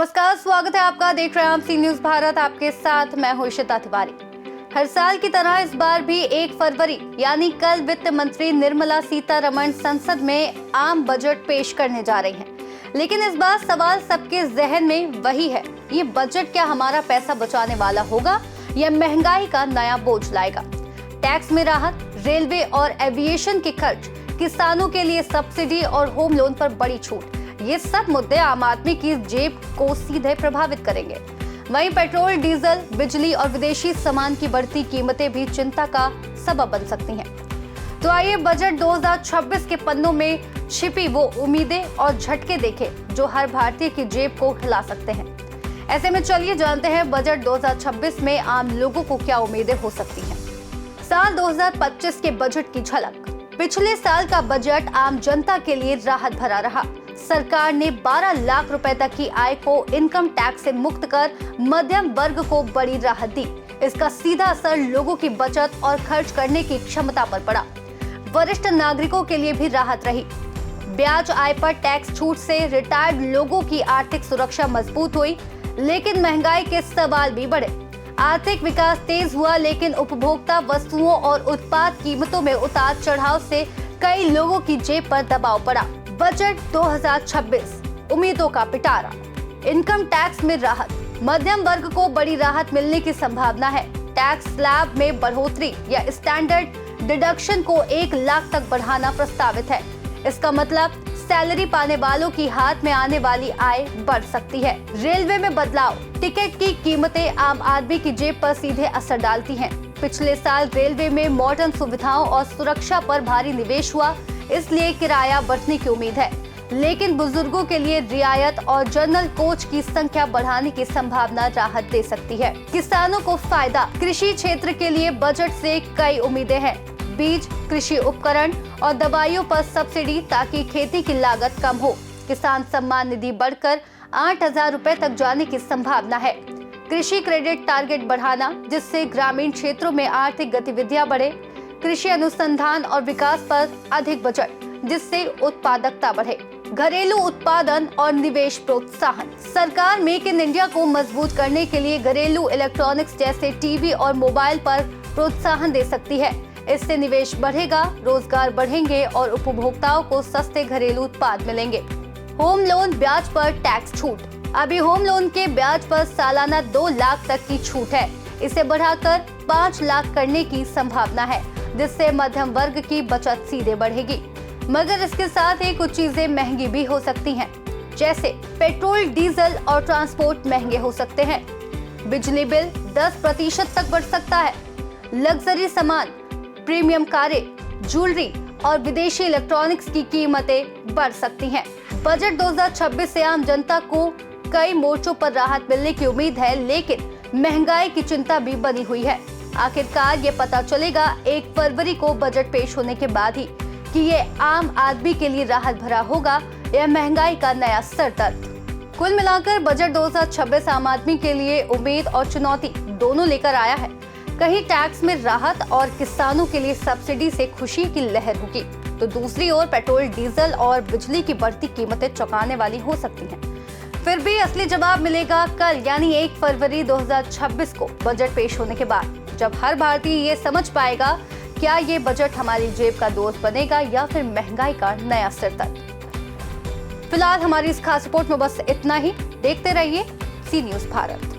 नमस्कार, स्वागत है आपका। देख रहे हैं आप सी न्यूज भारत। आपके साथ मैं हूं इशिता तिवारी। हर साल की तरह इस बार भी 1 फरवरी यानी कल वित्त मंत्री निर्मला सीतारमण संसद में आम बजट पेश करने जा रही हैं। लेकिन इस बार सवाल सबके जहन में वही है, ये बजट क्या हमारा पैसा बचाने वाला होगा या महंगाई का नया बोझ लाएगा? टैक्स में राहत, रेलवे और एविएशन के खर्च, किसानों के लिए सब्सिडी और होम लोन पर बड़ी छूट, ये सब मुद्दे आम आदमी की जेब को सीधे प्रभावित करेंगे। वहीं पेट्रोल, डीजल, बिजली और विदेशी सामान की बढ़ती कीमतें भी चिंता का सबब बन सकती हैं। तो आइए बजट 2026 के पन्नों में छिपी वो उम्मीदें और झटके देखें जो हर भारतीय की जेब को हिला सकते हैं। ऐसे में चलिए जानते हैं बजट 2026 में आम लोगों को क्या उम्मीदें हो सकती हैं। साल 2025 के बजट की झलक। पिछले साल का बजट आम जनता के लिए राहत भरा रहा। सरकार ने 12 लाख रुपए तक की आय को इनकम टैक्स से मुक्त कर मध्यम वर्ग को बड़ी राहत दी। इसका सीधा असर लोगों की बचत और खर्च करने की क्षमता पर पड़ा। वरिष्ठ नागरिकों के लिए भी राहत रही। ब्याज आय पर टैक्स छूट से रिटायर्ड लोगों की आर्थिक सुरक्षा मजबूत हुई, लेकिन महंगाई के सवाल भी बढ़े। आर्थिक विकास तेज हुआ, लेकिन उपभोक्ता वस्तुओं और उत्पाद कीमतों में उतार चढ़ाव से कई लोगों की जेब पर दबाव पड़ा। बजट 2026 उम्मीदों का पिटारा। इनकम टैक्स में राहत, मध्यम वर्ग को बड़ी राहत मिलने की संभावना है। टैक्स स्लैब में बढ़ोतरी या स्टैंडर्ड डिडक्शन को 1 लाख तक बढ़ाना प्रस्तावित है। इसका मतलब सैलरी पाने वालों की हाथ में आने वाली आय बढ़ सकती है। रेलवे में बदलाव, टिकट की कीमतें आम आदमी की जेब पर सीधे असर डालती हैं। पिछले साल रेलवे में मॉडर्न सुविधाओं और सुरक्षा पर भारी निवेश हुआ, इसलिए किराया बढ़ने की उम्मीद है। लेकिन बुजुर्गों के लिए रियायत और जनरल कोच की संख्या बढ़ाने की संभावना राहत दे सकती है। किसानों को फायदा। कृषि क्षेत्र के लिए बजट से कई उम्मीदें हैं। बीज, कृषि उपकरण और दवाइयों पर सब्सिडी ताकि खेती की लागत कम हो। किसान सम्मान निधि बढ़कर 8,000 रुपए तक जाने की संभावना है। कृषि क्रेडिट टारगेट बढ़ाना, जिससे ग्रामीण क्षेत्रों में आर्थिक गतिविधियां बढ़े। कृषि अनुसंधान और विकास पर अधिक बजट, जिससे उत्पादकता बढ़े। घरेलू उत्पादन और निवेश प्रोत्साहन। सरकार मेक इन इंडिया को मजबूत करने के लिए घरेलू इलेक्ट्रॉनिक्स जैसे टीवी और मोबाइल पर प्रोत्साहन दे सकती है। इससे निवेश बढ़ेगा, रोजगार बढ़ेंगे और उपभोक्ताओं को सस्ते घरेलू उत्पाद मिलेंगे। होम लोन ब्याज पर टैक्स छूट। अभी होम लोन के ब्याज पर सालाना 2 लाख तक की छूट है। इसे बढ़ाकर 5 लाख करने की संभावना है, जिससे मध्यम वर्ग की बचत सीधे बढ़ेगी। मगर इसके साथ ही कुछ चीजें महंगी भी हो सकती हैं, जैसे पेट्रोल, डीजल और ट्रांसपोर्ट महंगे हो सकते हैं। बिजली बिल 10% तक बढ़ सकता है। लग्जरी सामान, प्रीमियम कारें, ज्वेलरी और विदेशी इलेक्ट्रॉनिक्स की कीमतें बढ़ सकती हैं। बजट 2026 से आम जनता को कई मोर्चों पर राहत मिलने की उम्मीद है, लेकिन महंगाई की चिंता भी बनी हुई है। आखिरकार ये पता चलेगा 1 फरवरी को बजट पेश होने के बाद ही कि ये आम आदमी के लिए राहत भरा होगा या महंगाई का नया सरदर्द। कुल मिलाकर बजट 2026 आम आदमी के लिए उम्मीद और चुनौती दोनों लेकर आया है। कहीं टैक्स में राहत और किसानों के लिए सब्सिडी से खुशी की लहर होगी, तो दूसरी ओर पेट्रोल, डीजल और बिजली की बढ़ती कीमतें चौंकाने वाली हो सकती हैं। फिर भी असली जवाब मिलेगा कल यानी 1 फरवरी 2026 को बजट पेश होने के बाद, जब हर भारतीय ये समझ पाएगा क्या ये बजट हमारी जेब का दोस्त बनेगा या फिर महंगाई का नया सरदर्द। फिलहाल हमारी इस खास रिपोर्ट में बस इतना ही। देखते रहिए सी न्यूज भारत।